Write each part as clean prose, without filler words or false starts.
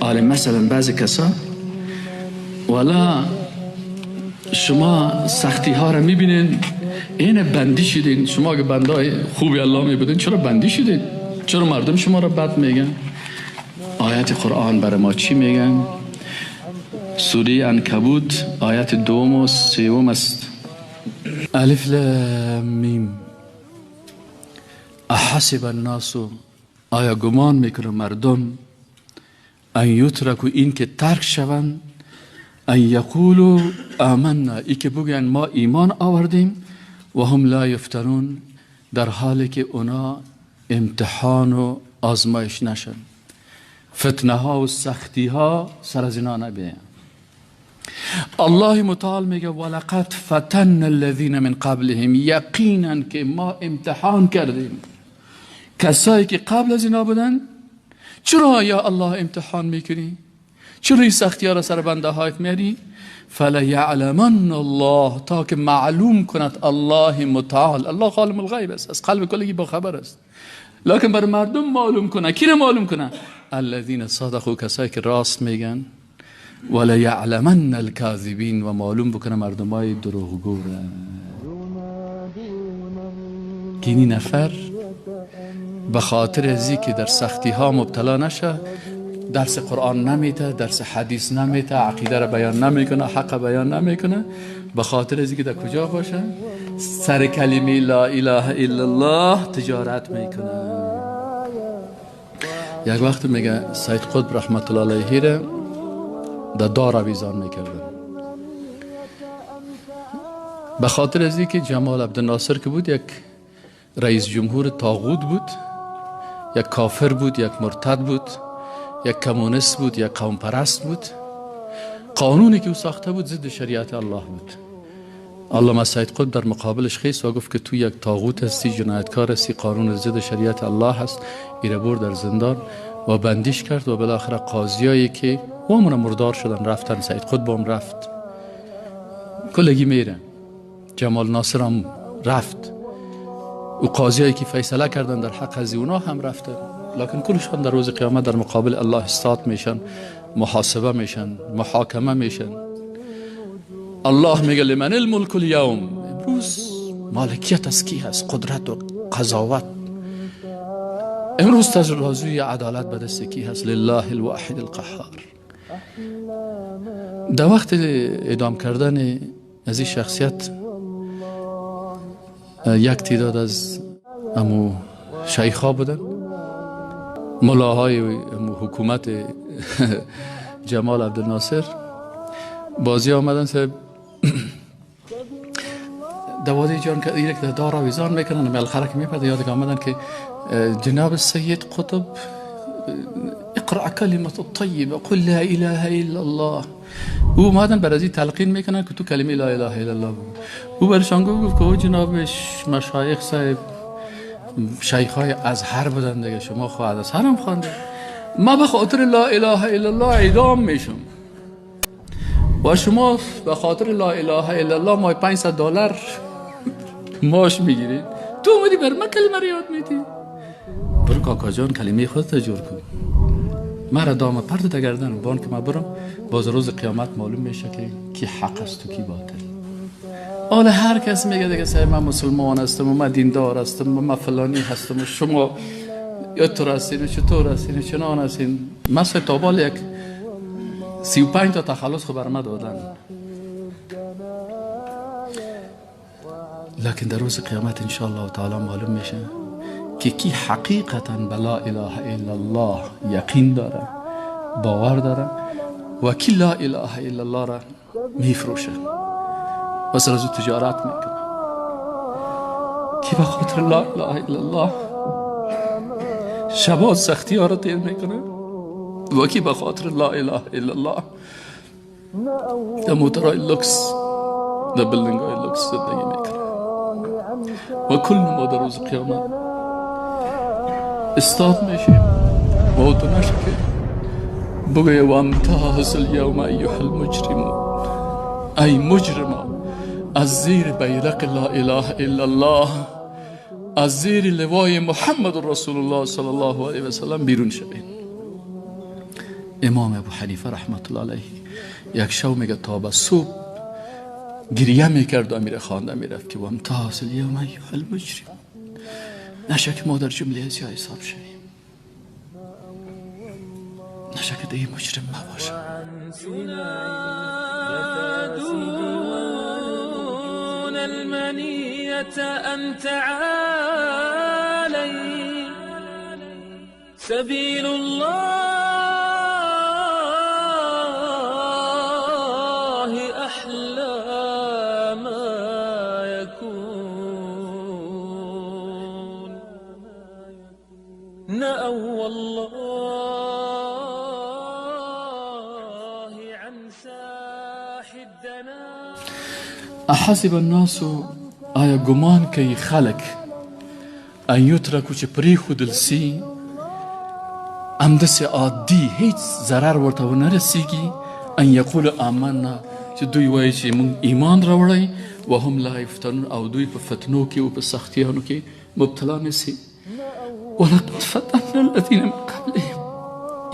حالا مثلا بعضی کسا والا شما سختی ها را میبینین این بندی شدین، شما اگه بندای خوبی الله میبودین چرا بندی شدین؟ چرا مردم شما را بد میگن؟ آیت قرآن برای ما چی میگن؟ سوره عنکبوت آیت 2 و 3 است. الف لام میم. احسب الناس، آیا گمان میکنه مردم ان یترکوا، این که ترک شوند، ان یقولوا آمنا، ای که بگن ما ایمان آوردیم، و هم لا یفتنون، در حالی که اونا امتحان و آزمایش نشن، فتنه ها و سختی ها سر از اینا نبین. الله متعال میگه ولقد فتن الذین من قبلهم، یقینا که ما امتحان کردیم کسایی که قبل از اینا بودن. چرا یا الله امتحان میکنی؟ چرا این سختی ها را سر بنده هایت میاری؟ فلیعلمن الله، تا که معلوم کند الله متعال. الله عالم الغیب است، از قلب کلگی با خبر است، لکن بر مردم معلوم کنه. کی معلوم کنه؟ الذین صدقوا، کسایی که راست میگن. ولیعلمن الکاذبین، و معلوم بکنه مردمای دروغگو را. اینی نفر به خاطر ازی که در سختی ها مبتلا نشه، درس قرآن نمیته، درس حدیث نمیته، عقیده را بیان نمیکنه، حق بیان نمیکنه، به خاطر ازی که در کجا باشه؟ سر کلمه لا اله الا الله تجارت میکنه. یک وقت میگه سید قطب رحمت الله علیه را در دار آویزان میکردن، به خاطر ازی که جمال عبدالناصر که بود یک رئیس جمهور طاغوت بود، یک کافر بود، یک مرتد بود، یک کمونیست بود، یک قوم پرست بود. قانونی که او ساخته بود ضد شریعت الله بود. علامه سید قطب در مقابلش خیست و گفت که تو یک طاغوت هستی، جنایتکار هستی، قانون ضد شریعت الله هست. ایره برد در زندان و بندیش کرد و بالاخره قاضیایی که همون مردار شدن رفتن، سید قطب هم رفت، کلگی میره، جمال ناصر هم رفت، و قاضیایی که فیصله کردن در حق از اونا هم رفتن، لکن کلشان در روز قیامت در مقابل الله استاد میشن، محاسبه میشن، محاکمه میشن. الله میگه لمن الملک اليوم، امروز مالکیت از کی هست؟ قدرت و قضاوت امروز ترازوی عدالت به دست کی هست؟ لله الواحد القهار. در وقت اعدام کردن از این شخصیت، یک تعداد از امو شیخا بودن، ملاهای حکومت جمال عبدالناصر، بازی آمدن صاحب دوادی جان که ایرک در دار آویزان میکنن، بالاخره که میپرده یاد که آمدن که جناب السید قطب اقرأ کلمت الطیبه قل لا اله الا الله. او اومدن برازی تلقین میکنن که تو کلمه لا اله الا الله بود. او برشان گفت که او جناب مشایخ صاحب شیخای ازهر بودن دیگه، شما خواهد از هرم خوانده، ما به خاطر لا اله الا الله اعدام میشم و شما به خاطر لا اله الا الله مای $500 ماش میگیرید، تو اومدی بر من کلمه رو یاد میدی؟ برو کاکا جان کلمه خودت جور کن، مرا دام پرد دگردن بان که ما برم، باز روز قیامت معلوم میشه که کی حق است و کی باطل. حالا هر کس میگه دیگه صاحب من مسلمان هستم و من دیندار هستم و من فلانی هستم و شما یا تو هستین و چطور هستین و چنان هستین. مثل تابال یک 35 تا تخلص خبر ما دادن، لکن در روز قیامت انشاءالله تعالی معلوم میشه که کی حقیقتا به لا اله الا الله یقین داره، باور داره، و کی لا اله الا الله را میفروشه و سر از تجارت میکنه. کی به خاطر لا اله الا الله شبا سختی ها را تیر میکنه و کی به خاطر لا اله الا الله در موترهای لکس، در بلدنگ های لکس زندگی میکنه. و کل ما در روز قیامت استاد میشیم و تو نشه که بگوی و امتاز اليوم ایها المجرمون، ای مجرمان، از زیر بیرق لا اله الا الله، از زیر لوای محمد رسول الله صلی الله علیه و سلم بیرون شوید. امام ابو حنیفه رحمت الله علیه یک شو میگه تا به صبح گریه میکرد و میره خانده میرفت که وامتاز الیوم ایها المجرم، نشک ما در جمله ازیا حساب شویم، نشک دیگه مجرم نباشم. ينادون المنية أن تعالي سبيل الله أحلى ما يكون نأوا والله عن ساح الدنا. احسب الناس، آیا گمان کوي خلق ان یترکو چې پریښودل سي همداسې عادي هیڅ ضرر ورته ونه رسیږي، ان یقولو آمنا چې دوی وایي چې موږ ایمان راوړی، وهم لا یفتنون او دوی په فتنو کې او په سختیانو کې مبتلا نسي. ولقد فتنا الذین من قبلهم،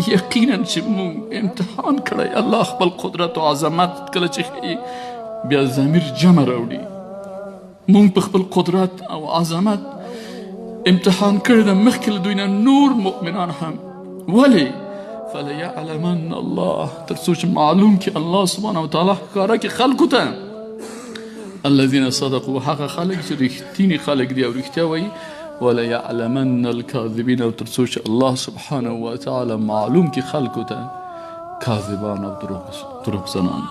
یقینا چې موږ امتحان کړی. الله خپل قدرت او عظمت کله چې ښیي بیا ضمیر جمع راوړي. موږ په خپل قدرت او عظمت امتحان کړی د مخکې له دوی نه نور مؤمنان هم. ولې؟ فلیعلمن الله، تر څو چې معلوم کړي الله سبحانه وتعالی ښکاره کړي خلکو ته الذین صدقوا، هغه خلک چې رښتیني خلک دي او رښتیا وایي. وليعلمن الكاذبین، او تر څو چې الله سبحانه وتعالی معلوم کړي خلکو ته کاذبان او دروغ زنان.